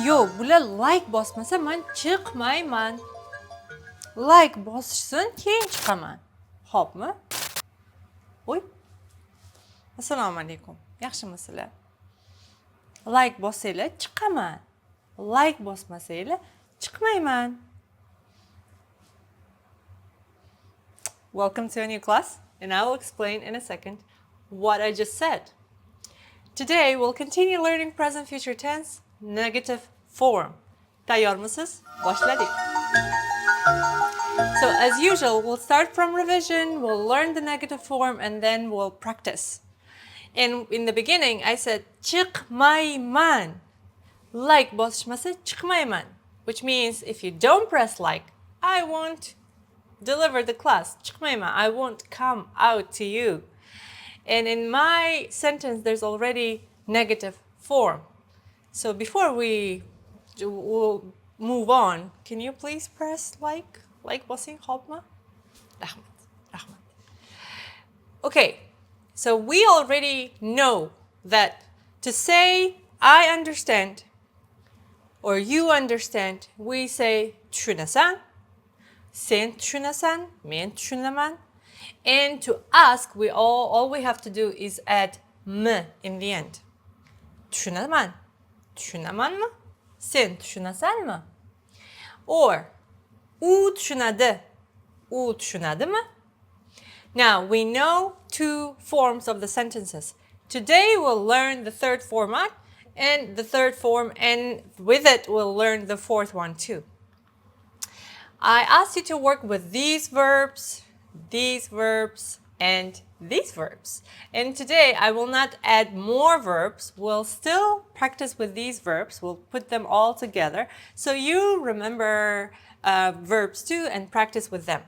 Yo'q, bular like bosmasa men chiqmayman. Like bosishsin, keyin chiqaman. Xo'pmi? Oy. Assalomu alaykum. Yaxshimisizlar? Like bossanglar chiqaman. Like bosmasanglar chiqmayman. Welcome to a new class, and I will explain in a second what I just said. Today we'll continue learning present future tense negative form. Tayyormisiz? Boshladik. So as usual, we'll start from revision, we'll learn the negative form, and then we'll practice. And in the beginning, I said chiqmayman. Like bosishmasa chiqmayman, which means if you don't press like, I won't deliver the class. Chiqmayman, I won't come out to you. And in my sentence, there's already negative form. So before we'll move on, can you please press like bossing, Hopma? Rahmat. Okay, so we already know that to say I understand or you understand, we say tushunasan, sen tushunasan, men tushunaman. And to ask, all we have to do is add m in the end. Tushunaman, tushunamanmi? Sen tushunasanmi? Or u tushunadi, u tushunadimi? Now we know two forms of the sentences. Today we'll learn the third format and the third form, and with it we'll learn the fourth one too. I asked you to work with these verbs, and these verbs. And today I will not add more verbs. We'll still practice with these verbs. We'll put them all together so you remember verbs too and practice with them.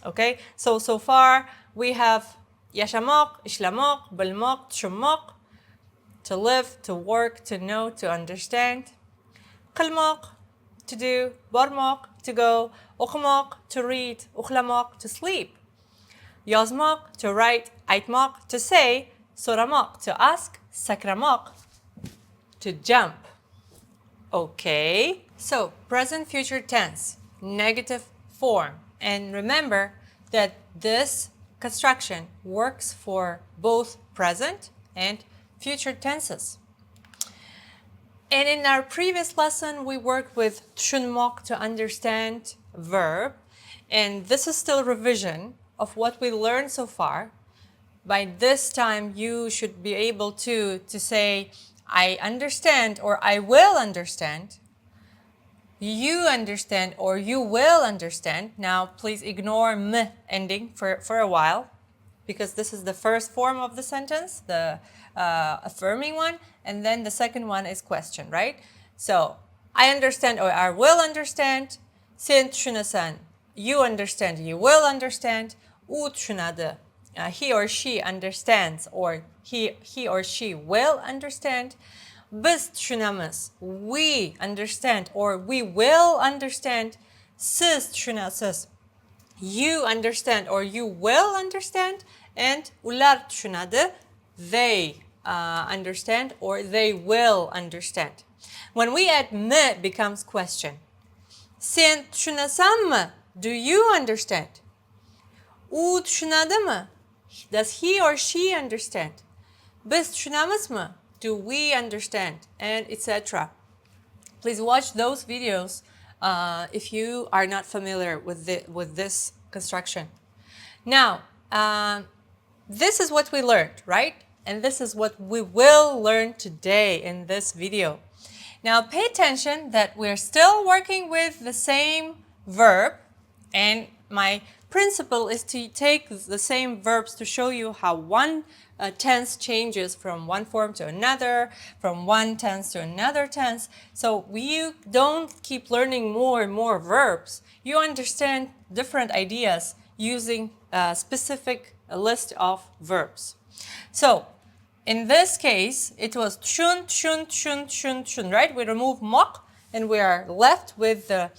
Okay? So far we have yaşamak, işlamak, bilmak, düşünmek, to live, to work, to know, to understand. Qilmak, to do. Bormak, to go. O'qimak, to read. Uxlamak, to sleep. Yozmak, to write. Aytmak, to say. So'ramak, to ask. Sakramak, to jump. Okay, so present future tense, negative form. And remember that this construction works for both present and future tenses. And in our previous lesson, we worked with tushunmak, to understand verb. And this is still revision of what we learned so far. By this time, you should be able to say, I understand or I will understand. You understand or you will understand. Now, please ignore m ending for a while, because this is the first form of the sentence, the affirming one, and then the second one is question, right? So, I understand or I will understand. Sen tushunasan, you understand, you will understand. U tushunadi, he or she understands or he or she will understand. Biz tushunamiz, we understand or we will understand. Siz tushunasiz, you understand or you will understand. And ular tushunadi, they understand or they will understand. When we add m, it becomes question. Sen tushunasanmi? Do you understand? U tushunadimi? Does he or she understand? Biz tushunamizmi? Do we understand? And etc. Please watch those videos if you are not familiar with this construction. Now, this is what we learned, right? And this is what we will learn today in this video. Now, pay attention that we're still working with the same verb, and my principle is to take the same verbs to show you how one tense changes from one form to another, from one tense to another tense. So you don't keep learning more and more verbs. You understand different ideas using a specific list of verbs. So in this case, it was tshun, tshun, tshun, tshun, tshun, right? We remove mak and we are left with the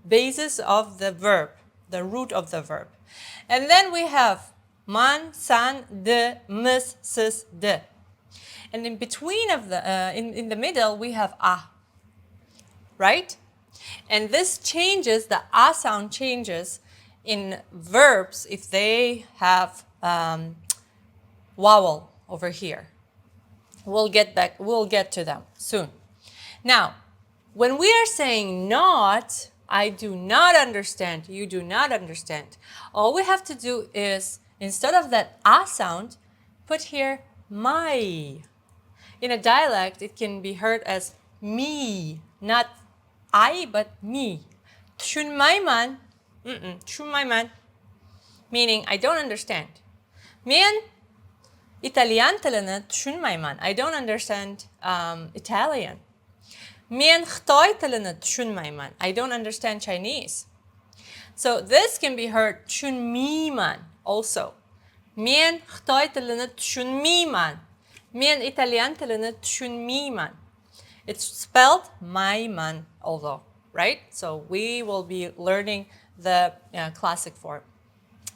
basis of the verb, the root of the verb. And then we have man, san, de, mis, sis, de. And in between of the, in the middle, we have ah. right? And this changes, the a sound changes in verbs if they have vowel over here. We'll get to them soon. Now, when we are saying not, I do not understand, you do not understand, all we have to do is, instead of that a sound, put here my. In a dialect, it can be heard as me, not I, but me. Tshun my man, tshun my man, meaning I don't understand. Men Italian talana tshun my man, I don't understand Italian. Men Khtoy talana tshun my man, I don't understand Chinese. So this can be heard tshun mi man also. Men Khtoy talana tshun mi man. Men Italian talana tshun mi man. It's spelled my man, although, right? So we will be learning the classic form.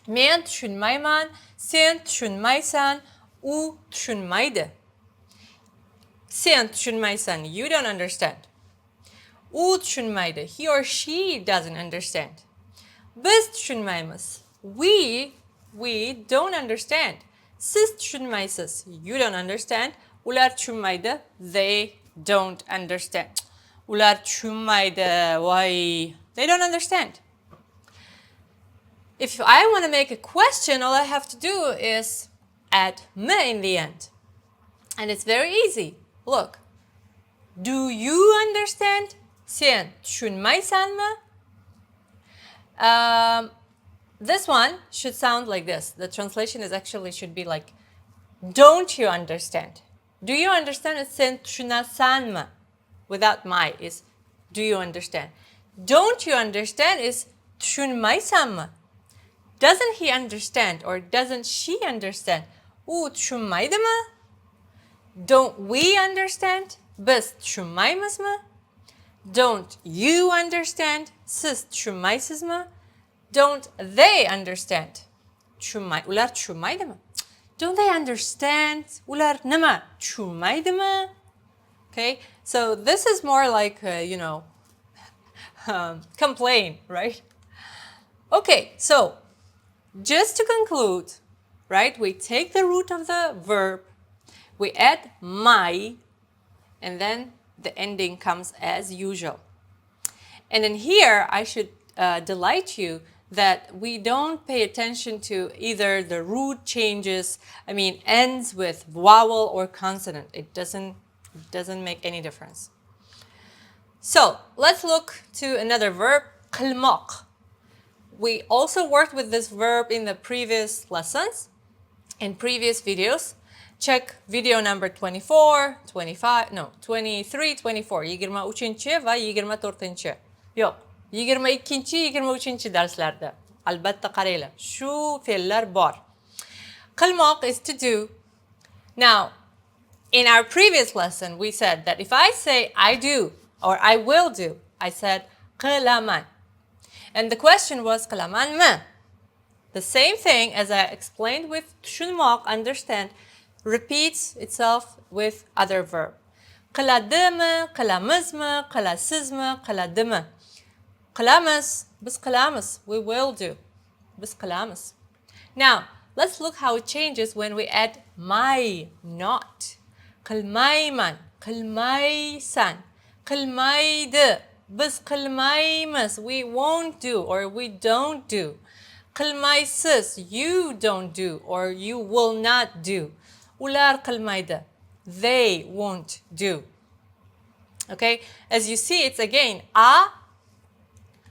Men tshun my man, sen tshun my san, u tshun my de. Sen tshun my san, you don't understand. U tshun my de, he or she doesn't understand. Biz tshun my mas, we don't understand. Siz tshun my sis, you don't understand. Ular tshun my de, they don't understand. Ular tshun my de, why? They don't understand. If I want to make a question, all I have to do is add me in the end. And it's very easy. Look. Do you understand? Sen tshunmaysan mı? This one should sound like this. The translation is actually should be like, don't you understand? Do you understand? It's sen tshunassan mı? Without my is, do you understand? Don't you understand is tshunmaysan mı? Doesn't he understand or doesn't she understand? U tshunmaydı mı? Don't we understand? Biz tshunmaymız mı? Don't you understand? Siz tshunmaysız mı? Don't they understand? Ular tshunmaydı mı? Don't they understand? Ular nima tshunmaydı mı? Okay, so this is more like, complain, right? Okay, so just to conclude, right, we take the root of the verb, we add my, and then the ending comes as usual. And then here, I should delight you that we don't pay attention to either the root changes, ends with vowel or consonant. It doesn't make any difference. So let's look to another verb, qilmaq. We also worked with this verb in the previous lessons, in previous videos. Check video number 24, 25, no, 23, 24. 23 va 24. Yo'q, 22, 23 darslarda. Albatta qaranglar. Shu fe'llar bor. Qilmoq is to do. Now, in our previous lesson, we said that if I say I do or I will do, I said qilaman. And the question was qilaman ma. The same thing as I explained with tshunmoq, understand, repeats itself with other verb. Qiladimi, qilamizmi, qilasizmi, qiladimi. Qilamiz, biz qilamiz, we will do. Biz qilamiz. Now, let's look how it changes when we add my, not. Qilmayman, qilmaysan, qilmaydi, biz qilmaymiz, we won't do or we don't do. Qilmaysiz, you don't do or you will not do. Ular qilmaydi, they won't do. Okay, as you see, it's again a.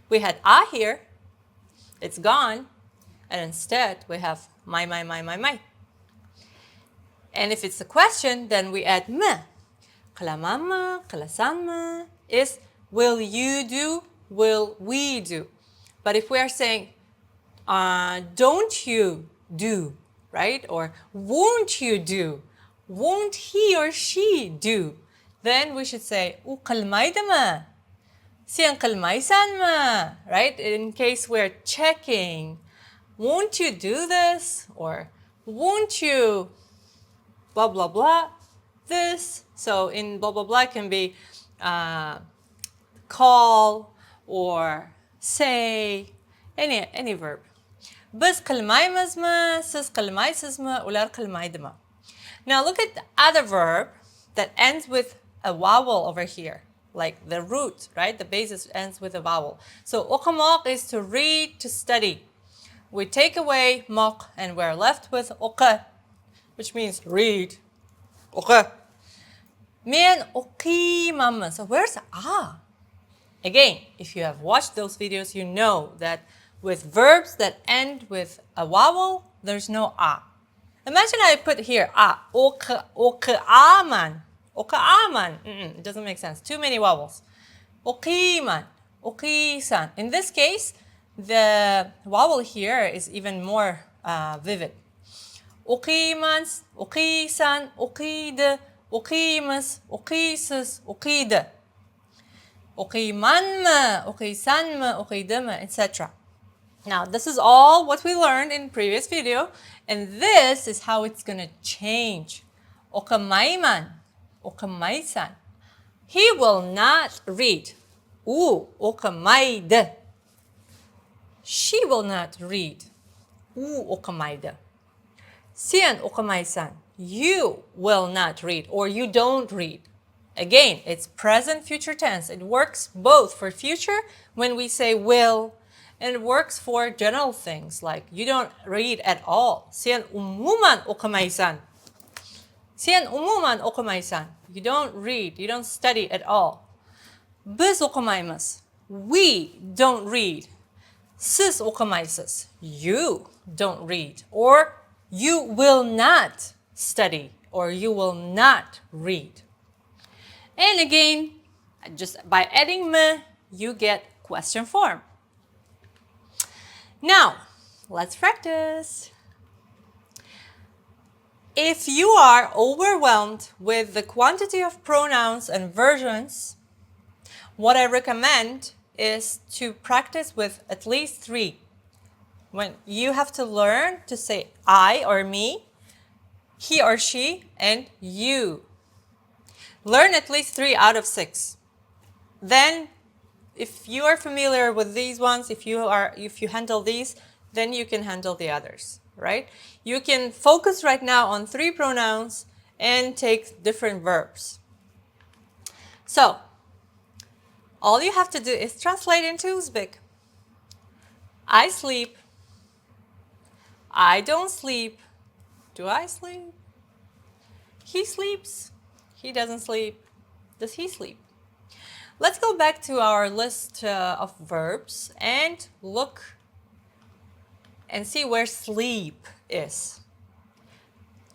We had a here, it's gone, and instead we have my. And if it's a question, then we add me. Qilamama, qilasanma is will you do, will we do. But if we are saying don't you do, right? Or won't you do? Won't he or she do? Then we should say u qilmaydimi? Sen qilmaysanmi? Right? In case we're checking, won't you do this? Or won't you blah blah blah this? So in blah blah blah can be call or say, any verb. بس كلمة مزمة سس كلمة سزمة ولا كلمة دمة. Now look at the other verb that ends with a vowel over here, like the root, right? The basis ends with a vowel. So okamok is to read, to study. We take away mok and we're left with oka, which means read. Oka. Mian oki mama. So where's ah? Again, if you have watched those videos, you know that with verbs that end with a vowel, there's no ah. Imagine I put here ah, aman. Aman. It doesn't make sense. Too many vowels. Okiman, okisan. In this case, the vowel here is even more vivid. Okimans, okisan, okide, okimas, okisas, okide. Okimanma, okisanma, okidema, etc. Now, this is all what we learned in previous video, and this is how it's going to change. Okamaiman, okamaisan. He will not read. Okamaide. She will not read. Okamaide. Sian okamaisan. You will not read, or you don't read. Again, it's present future tense. It works both for future when we say will, and it works for general things like you don't read at all. Sian umuman okamaisan. Sian umuman okamaisan. You don't read, you don't study at all. Biz okamaimas. We don't read. Sis okamaisas. You don't read. Or you will not study. Or you will not read. And again, just by adding me, you get question form. Now, let's practice. If you are overwhelmed with the quantity of pronouns and versions, what I recommend is to practice with at least 3. When you have to learn to say I or me, he or she, and you. Learn at least 3 out of 6. Then, if you are familiar with these ones, if you handle these, then you can handle the others, right? You can focus right now on 3 pronouns and take different verbs. So, all you have to do is translate into Uzbek. I sleep. I don't sleep. Do I sleep? He sleeps. He doesn't sleep. Does he sleep? Let's go back to our list of verbs and look and see where sleep is.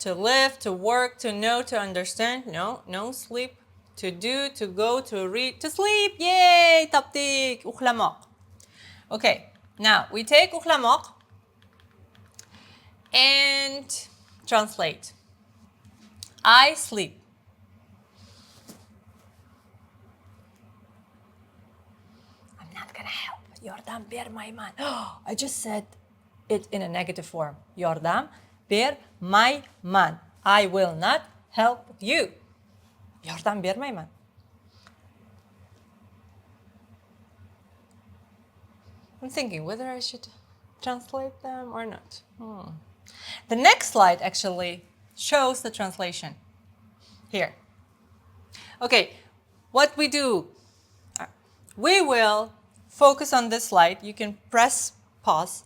To live, to work, to know, to understand. No sleep. To do, to go, to read, to sleep. Yay! Taptik. Ukhlamaq. Okay, now we take ukhlamaq and translate. I sleep. I'm not gonna help. Yordam ber my man. I just said it in a negative form. Yordam ber my man. I will not help you. Yordam ber my man. I'm thinking whether I should translate them or not. The next slide actually shows the translation. Here. Okay, what we do, we will focus on this slide. You can press pause,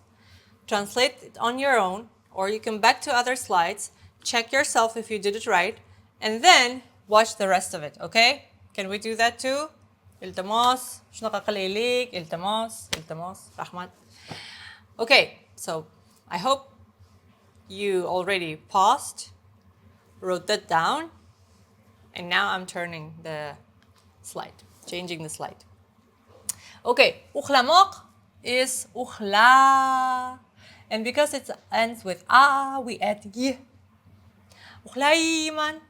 translate it on your own, or you can back to other slides, check yourself if you did it right, and then watch the rest of it, okay? Can we do that too? التماس شنو قليليك التماس رحمت. Okay, so I hope you already paused, wrote that down, and now I'm turning the slide, changing the slide. Okay, ukhlamaq is ukhla, and because it ends with a, we add y. Ukhlaiman,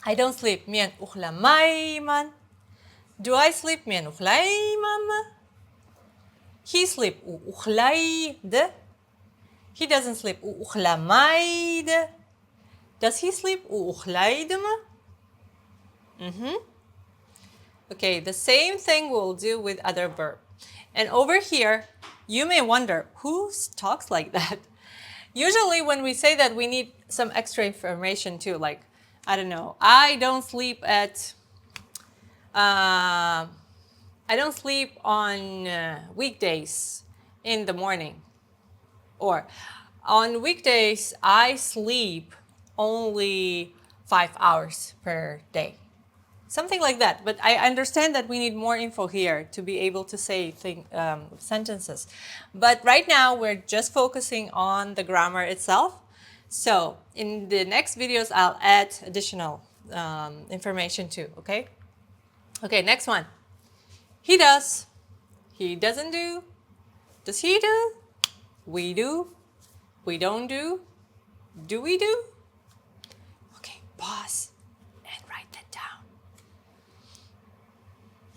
I don't sleep, mian ukhlamayman. Do I sleep? Mian ukhlaymam. He sleep, ukhlayd. He doesn't sleep, ukhlamayd. Does he sleep, ukhlaydma? Okay, the same thing we'll do with other verb. And over here, you may wonder, who talks like that? Usually when we say that, we need some extra information too, like, I don't know, I don't sleep on weekdays in the morning. Or on weekdays, I sleep only 5 hours per day. Something like that. But I understand that we need more info here to be able to say sentences. But right now, we're just focusing on the grammar itself. So in the next videos, I'll add additional information too, okay? Okay, next one. He does. He doesn't do. Does he do? We do. We don't do. Do we do? Okay, pause and write that down.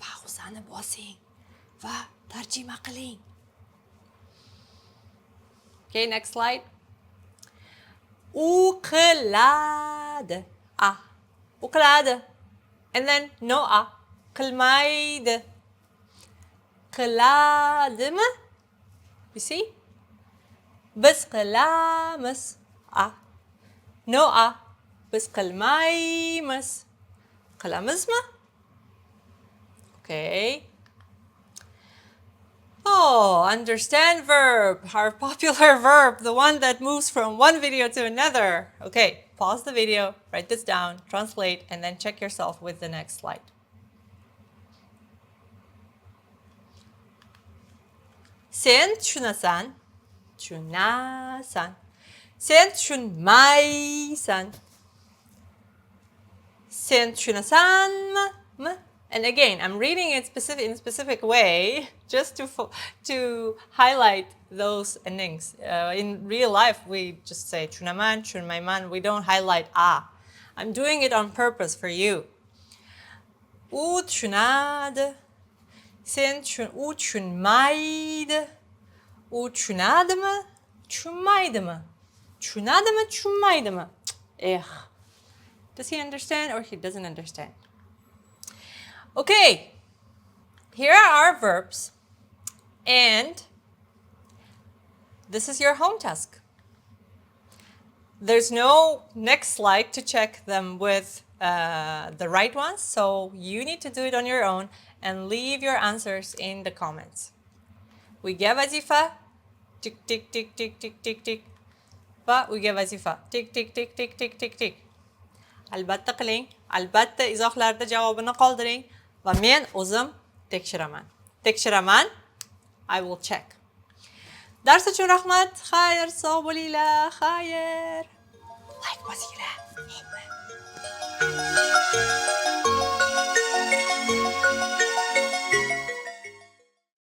پاوزانه باسین و ترجمه قلین. Okay, next slide. Uqlad. Ah. Uqlad. And then no ah. Qilmaid. Qladm. You see? بس قلامس. Ah. No ah. بس قلمايمس. قلامزمه. Okay. Oh, understand verb, our popular verb, the one that moves from one video to another. Okay, pause the video, write this down, translate, and then check yourself with the next slide. Sen şunasan, şunasan. Sen şunmaysan. Sen şunasan mı? And again, I'm reading it in a specific way just to highlight those endings. In real life, we just say chunaman, chunmayman. We don't highlight ah. I'm doing it on purpose for you. U chunad, sen chun u chunmayd, u chunadma, chumaydma, chunadma, chumaydma. Does he understand or he doesn't understand? Okay, here are our verbs, and this is your home task. There's no next slide to check them with the right ones, so you need to do it on your own and leave your answers in the comments. ويجا وظيفة tick tick tick tick tick tick tick ويجا وظيفة tick tick tick tick tick tick tick. Albatta qiling, albatta izohlarda javobini qoldiring. Va men o'zim tekshiraman. I will check. Dars uchun rahmat. Xayr, sog' bo'linglar. Xayr. Like bosinglar.